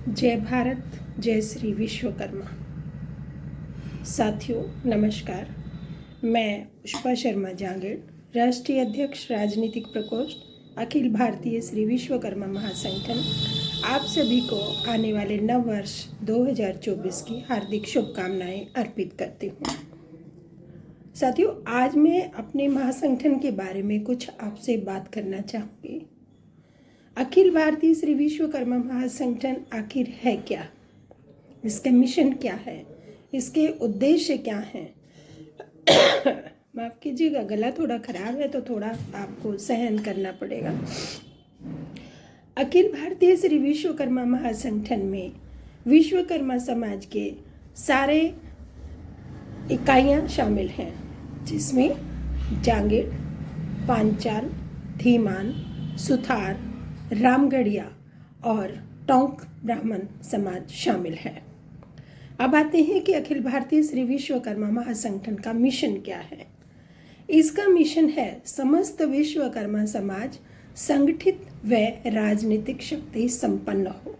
जय भारत, जय श्री विश्वकर्मा। साथियों नमस्कार, मैं पुष्पा शर्मा जांगेड़, राष्ट्रीय अध्यक्ष राजनीतिक प्रकोष्ठ अखिल भारतीय श्री विश्वकर्मा महासंगठन, आप सभी को आने वाले नव वर्ष 2024 की हार्दिक शुभकामनाएं अर्पित करती हूँ। साथियों, आज मैं अपने महासंगठन के बारे में कुछ आपसे बात करना चाहूँगी। अखिल भारतीय श्री विश्वकर्मा महासंगठन आखिर है क्या? इसका मिशन क्या है? इसके उद्देश्य क्या हैं? माफ़ कीजिएगा, गला थोड़ा खराब है तो थोड़ा आपको सहन करना पड़ेगा। अखिल भारतीय श्री विश्वकर्मा महासंगठन में विश्वकर्मा समाज के सारे इकाइयाँ शामिल हैं, जिसमें जांगेड़, पांचाल, धीमान, सुथार, रामगढ़िया और टोंक ब्राह्मण समाज शामिल है। अब आते हैं कि अखिल भारतीय श्री विश्वकर्मा महासंगठन का मिशन क्या है। इसका मिशन है समस्त विश्वकर्मा समाज संगठित व राजनीतिक शक्ति संपन्न हो,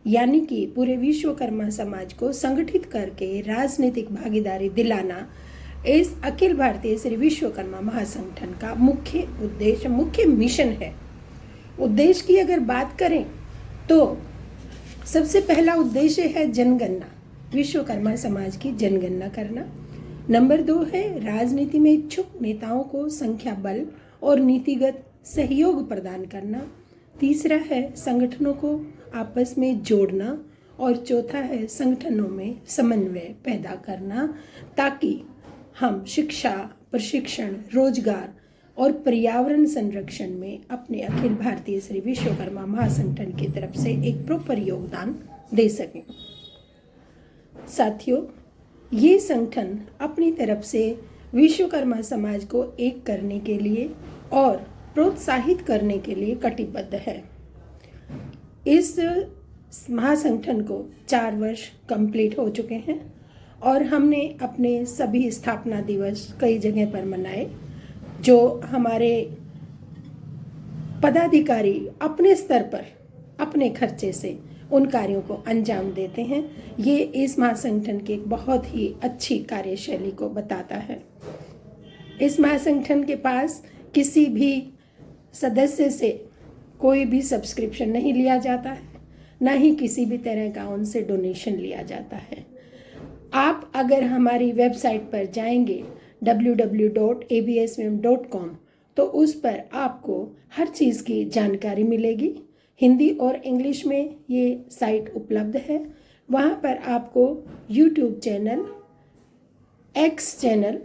यानी कि पूरे विश्वकर्मा समाज को संगठित करके राजनीतिक भागीदारी दिलाना इस अखिल भारतीय श्री विश्वकर्मा महासंगठन का मुख्य उद्देश्य, मुख्य मिशन है। उद्देश्य की अगर बात करें तो सबसे पहला उद्देश्य है जनगणना, विश्वकर्मा समाज की जनगणना करना। नंबर 2 है राजनीति में इच्छुक नेताओं को संख्या बल और नीतिगत सहयोग प्रदान करना। तीसरा है संगठनों को आपस में जोड़ना और चौथा है संगठनों में समन्वय पैदा करना, ताकि हम शिक्षा, प्रशिक्षण, रोजगार और पर्यावरण संरक्षण में अपने अखिल भारतीय श्री विश्वकर्मा महासंगठन की तरफ से एक प्रॉपर योगदान दे सकें। साथियों, ये संगठन अपनी तरफ से विश्वकर्मा समाज को एक करने के लिए और प्रोत्साहित करने के लिए कटिबद्ध है। इस महासंगठन को 4 वर्ष कंप्लीट हो चुके हैं और हमने अपने सभी स्थापना दिवस कई जगह पर मनाए। जो हमारे पदाधिकारी अपने स्तर पर अपने खर्चे से उन कार्यों को अंजाम देते हैं, ये इस महासंगठन की एक बहुत ही अच्छी कार्यशैली को बताता है। इस महासंगठन के पास किसी भी सदस्य से कोई भी सब्सक्रिप्शन नहीं लिया जाता है, ना ही किसी भी तरह का उनसे डोनेशन लिया जाता है। आप अगर हमारी वेबसाइट पर जाएंगे www.absvm.com तो उस पर आपको हर चीज़ की जानकारी मिलेगी। हिंदी और इंग्लिश में ये साइट उपलब्ध है। वहाँ पर आपको YouTube चैनल, X चैनल,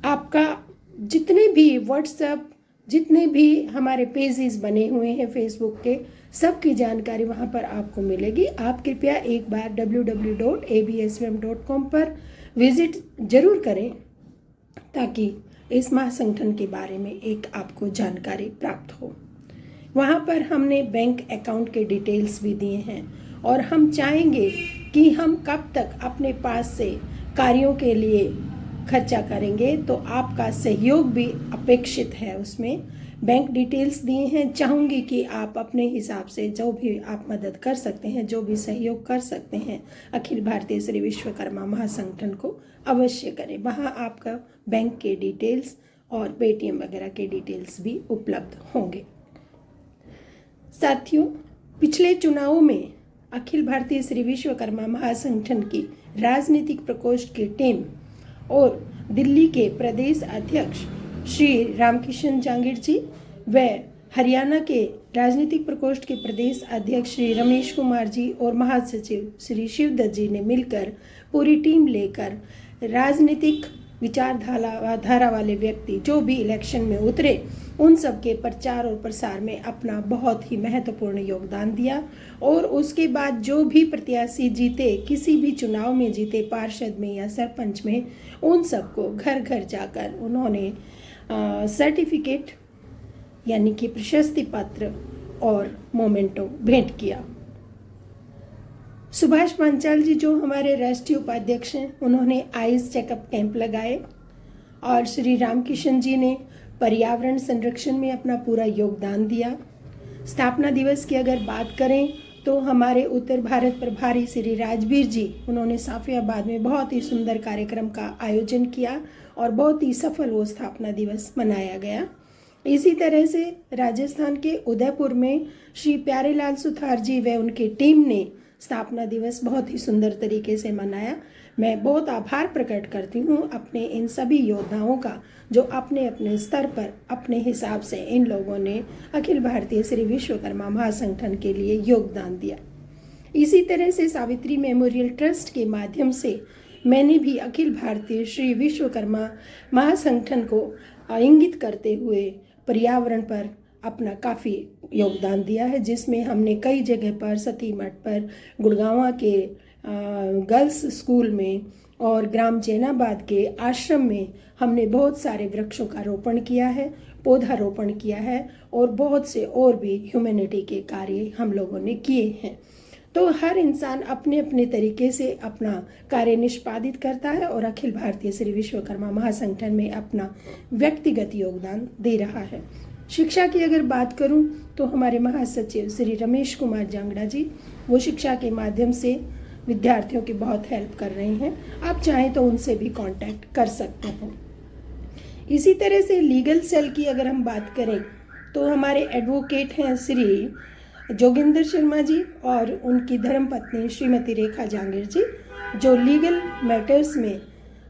आपका जितने भी व्हाट्सएप, जितने भी हमारे पेजेस बने हुए हैं फेसबुक के, सबकी जानकारी वहाँ पर आपको मिलेगी। आप कृपया एक बार www.absvm.com पर विजिट जरूर करें, ताकि इस महासंगठन के बारे में एक आपको जानकारी प्राप्त हो। वहाँ पर हमने बैंक अकाउंट के डिटेल्स भी दिए हैं और हम चाहेंगे कि हम कब तक अपने पास से कार्यों के लिए खर्चा करेंगे, तो आपका सहयोग भी अपेक्षित है। उसमें बैंक डिटेल्स दिए हैं। चाहूँगी कि आप अपने हिसाब से जो भी आप मदद कर सकते हैं, जो भी सहयोग कर सकते हैं, अखिल भारतीय श्री विश्वकर्मा महासंगठन को अवश्य करें। वहाँ आपका बैंक के डिटेल्स और पेटीएम वगैरह के डिटेल्स भी उपलब्ध होंगे। साथियों, पिछले चुनावों में अखिल भारतीय श्री विश्वकर्मा महासंगठन की राजनीतिक प्रकोष्ठ की टीम और दिल्ली के प्रदेश अध्यक्ष श्री रामकिशन जांगेड़ जी व हरियाणा के राजनीतिक प्रकोष्ठ के प्रदेश अध्यक्ष श्री रमेश कुमार जी और महासचिव श्री शिवदत्त जी ने मिलकर पूरी टीम लेकर राजनीतिक विचारधारा वाले व्यक्ति जो भी इलेक्शन में उतरे, उन सब के प्रचार और प्रसार में अपना बहुत ही महत्वपूर्ण योगदान दिया। और उसके बाद जो भी प्रत्याशी जीते, किसी भी चुनाव में जीते, पार्षद में या सरपंच में, उन सबको घर घर जाकर उन्होंने सर्टिफिकेट यानी कि प्रशस्ति पत्र और मोमेंटो भेंट किया। सुभाष पांचाल जी जो हमारे राष्ट्रीय उपाध्यक्ष हैं, उन्होंने आइज चेकअप कैंप लगाए और श्री रामकिशन जी ने पर्यावरण संरक्षण में अपना पूरा योगदान दिया। स्थापना दिवस की अगर बात करें तो हमारे उत्तर भारत प्रभारी श्री राजवीर जी, उन्होंने साफियाबाद में बहुत ही सुंदर कार्यक्रम का आयोजन किया और बहुत ही सफल वो स्थापना दिवस मनाया गया। इसी तरह से राजस्थान के उदयपुर में श्री प्यारेलाल सुथार जी व उनकी टीम ने स्थापना दिवस बहुत ही सुंदर तरीके से मनाया। मैं बहुत आभार प्रकट करती हूँ अपने इन सभी योद्धाओं का, जो अपने अपने स्तर पर अपने हिसाब से इन लोगों ने अखिल भारतीय श्री विश्वकर्मा महासंगठन के लिए योगदान दिया। इसी तरह से सावित्री मेमोरियल ट्रस्ट के माध्यम से मैंने भी अखिल भारतीय श्री विश्वकर्मा महासंगठन को इंगित करते हुए पर्यावरण पर अपना काफ़ी योगदान दिया है, जिसमें हमने कई जगह पर सती मठ पर, गुड़गांव के गर्ल्स स्कूल में और ग्राम जैनाबाद के आश्रम में हमने बहुत सारे वृक्षों का रोपण किया है, पौधारोपण किया है और बहुत से और भी ह्यूमैनिटी के कार्य हम लोगों ने किए हैं। तो हर इंसान अपने अपने तरीके से अपना कार्य निष्पादित करता है और अखिल भारतीय श्री विश्वकर्मा महासंगठन में अपना व्यक्तिगत योगदान दे रहा है। शिक्षा की अगर बात करूं तो हमारे महासचिव श्री रमेश कुमार जांगड़ा जी, वो शिक्षा के माध्यम से विद्यार्थियों की बहुत हेल्प कर रहे हैं। आप चाहें तो उनसे भी कांटेक्ट कर सकते हैं। इसी तरह से लीगल सेल की अगर हम बात करें तो हमारे एडवोकेट हैं श्री जोगिंदर शर्मा जी और उनकी धर्मपत्नी श्रीमती रेखा जांगीर जी, जो लीगल मैटर्स में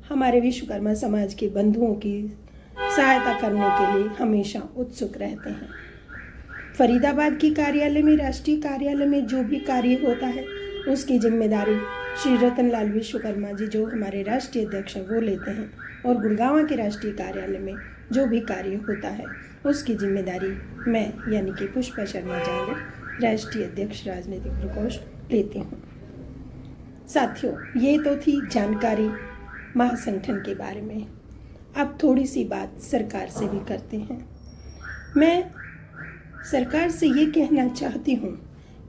हमारे विश्वकर्मा समाज के बंधुओं की सहायता करने के लिए हमेशा उत्सुक रहते हैं। फरीदाबाद की कार्यालय में, राष्ट्रीय कार्यालय में जो भी कार्य होता है उसकी जिम्मेदारी श्री रतनलाल विश्वकर्मा जी, जो हमारे राष्ट्रीय अध्यक्ष हैं, वो लेते हैं और गुड़गांव के राष्ट्रीय कार्यालय में जो भी कार्य होता है उसकी जिम्मेदारी मैं यानी कि पुष्पा शर्मा जांगीर, राष्ट्रीय अध्यक्ष राजनीतिक प्रकोष्ठ, लेती हूँ। साथियों, ये तो थी जानकारी महासंगठन के बारे में। अब थोड़ी सी बात सरकार से भी करते हैं। मैं सरकार से ये कहना चाहती हूँ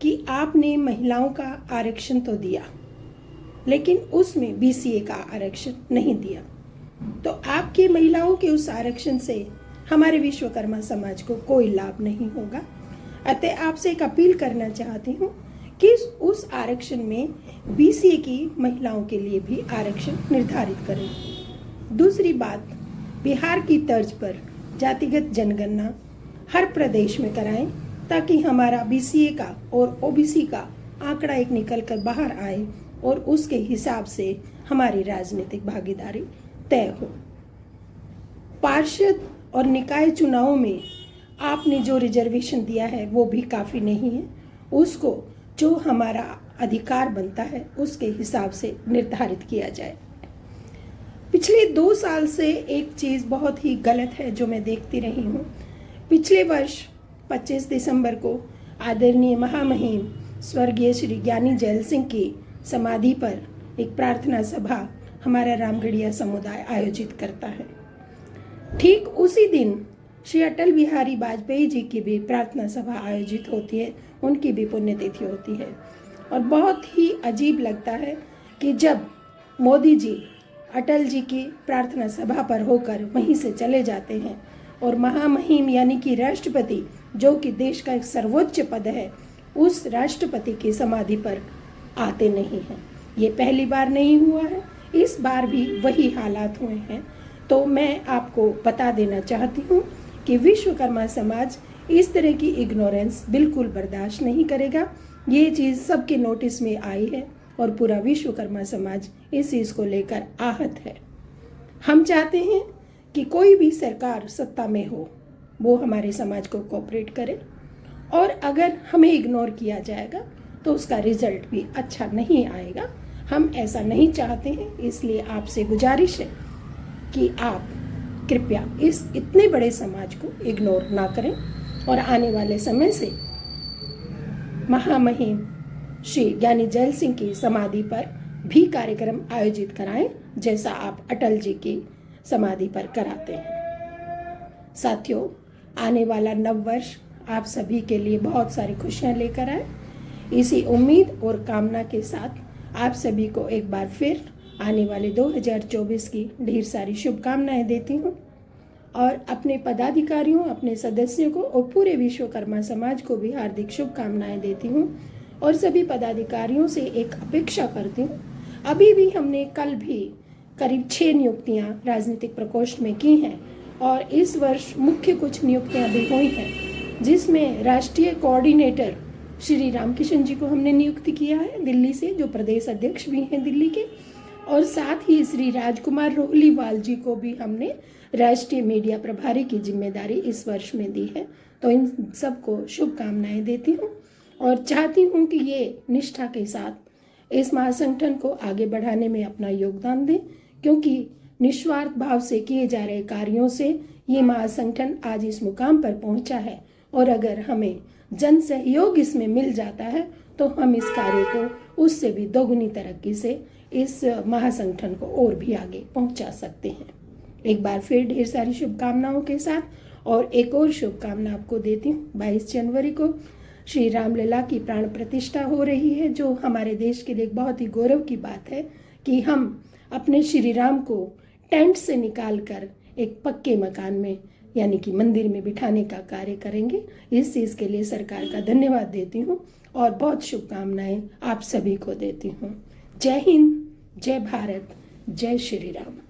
कि आपने महिलाओं का आरक्षण तो दिया, लेकिन उसमें बीसीए का आरक्षण नहीं दिया। तो आपके महिलाओं के उस आरक्षण से हमारे विश्वकर्मा समाज को कोई लाभ नहीं होगा। अतः आपसे एक अपील करना चाहती हूँ कि उस आरक्षण में बीसीए की महिलाओं के लिए भी आरक्षण निर्धारित करें। दूसरी बात, बिहार की तर्ज पर जातिगत जनगणना हर प्रदेश में कराएं, ताकि हमारा बीसीए का और ओबीसी का आंकड़ा एक निकल कर बाहर आए और उसके हिसाब से हमारी राजनीतिक भागीदारी तय हो। पार्षद और निकाय चुनावों में आपने जो रिजर्वेशन दिया है वो भी काफ़ी नहीं है। उसको जो हमारा अधिकार बनता है उसके हिसाब से निर्धारित किया जाए। पिछले 2 साल से एक चीज़ बहुत ही गलत है जो मैं देखती रही हूँ। पिछले वर्ष 25 दिसंबर को आदरणीय महामहिम स्वर्गीय श्री ज्ञानी जैल सिंह की समाधि पर एक प्रार्थना सभा हमारा रामगढ़िया समुदाय आयोजित करता है। ठीक उसी दिन श्री अटल बिहारी वाजपेयी जी की भी प्रार्थना सभा आयोजित होती है, उनकी भी पुण्यतिथि होती है। और बहुत ही अजीब लगता है कि जब मोदी जी अटल जी की प्रार्थना सभा पर होकर वहीं से चले जाते हैं और महामहिम यानी कि राष्ट्रपति, जो कि देश का एक सर्वोच्च पद है, उस राष्ट्रपति की समाधि पर आते नहीं हैं। ये पहली बार नहीं हुआ है, इस बार भी वही हालात हुए हैं। तो मैं आपको बता देना चाहती हूँ कि विश्वकर्मा समाज इस तरह की इग्नोरेंस बिल्कुल बर्दाश्त नहीं करेगा। ये चीज़ सबके नोटिस में आई है और पूरा विश्वकर्मा समाज इस चीज़ को लेकर आहत है। हम चाहते हैं कि कोई भी सरकार सत्ता में हो वो हमारे समाज को कोऑपरेट करे, और अगर हमें इग्नोर किया जाएगा तो उसका रिजल्ट भी अच्छा नहीं आएगा। हम ऐसा नहीं चाहते हैं, इसलिए आपसे गुजारिश है कि आप कृपया इस इतने बड़े समाज को इग्नोर ना करें और आने वाले समय से महामहिम श्री ज्ञानी जैल सिंह की समाधि पर भी कार्यक्रम आयोजित कराएं, जैसा आप अटल जी की समाधि पर कराते हैं। साथियों, आने वाला नव वर्ष आप सभी के लिए बहुत सारी खुशियां लेकर आए। इसी उम्मीद और कामना के साथ आप सभी को एक बार फिर आने वाले 2024 की ढेर सारी शुभकामनाएं देती हूँ। और अपने पदाधिकारियों, अपने सदस्यों को और पूरे विश्वकर्मा समाज को भी हार्दिक शुभकामनाएं देती हूँ और सभी पदाधिकारियों से एक अपेक्षा करती हूँ। अभी भी हमने कल भी करीब 6 नियुक्तियाँ राजनीतिक प्रकोष्ठ में की हैं और इस वर्ष मुख्य कुछ नियुक्तियाँ भी हुई हैं, जिसमें राष्ट्रीय कोऑर्डिनेटर श्री रामकिशन जी को हमने नियुक्त किया है दिल्ली से, जो प्रदेश अध्यक्ष भी हैं दिल्ली के, और साथ ही श्री राजकुमार रोहलीवाल जी को भी हमने राष्ट्रीय मीडिया प्रभारी की जिम्मेदारी इस वर्ष में दी है। तो इन सबको शुभकामनाएं देती हूँ और चाहती हूँ कि ये निष्ठा के साथ इस महासंगठन को आगे बढ़ाने में अपना योगदान दें, क्योंकि निस्वार्थ भाव से किए जा रहे कार्यों से ये महासंगठन आज इस मुकाम पर पहुंचा है और अगर हमें जन सहयोग इसमें मिल जाता है तो हम इस कार्य को उससे भी दोगुनी तरक्की से इस महासंगठन को और भी आगे पहुंचा सकते हैं। एक बार फिर ढेर सारी शुभकामनाओं के साथ और एक और शुभकामना आपको देती हूँ। 22 जनवरी को श्री रामलला की प्राण प्रतिष्ठा हो रही है, जो हमारे देश के लिए एक बहुत ही गौरव की बात है कि हम अपने श्री राम को टेंट से निकालकर एक पक्के मकान में यानी कि मंदिर में बिठाने का कार्य करेंगे। इस चीज़ के लिए सरकार का धन्यवाद देती हूँ और बहुत शुभकामनाएं आप सभी को देती हूँ। जय हिंद, जय भारत, जय श्री राम।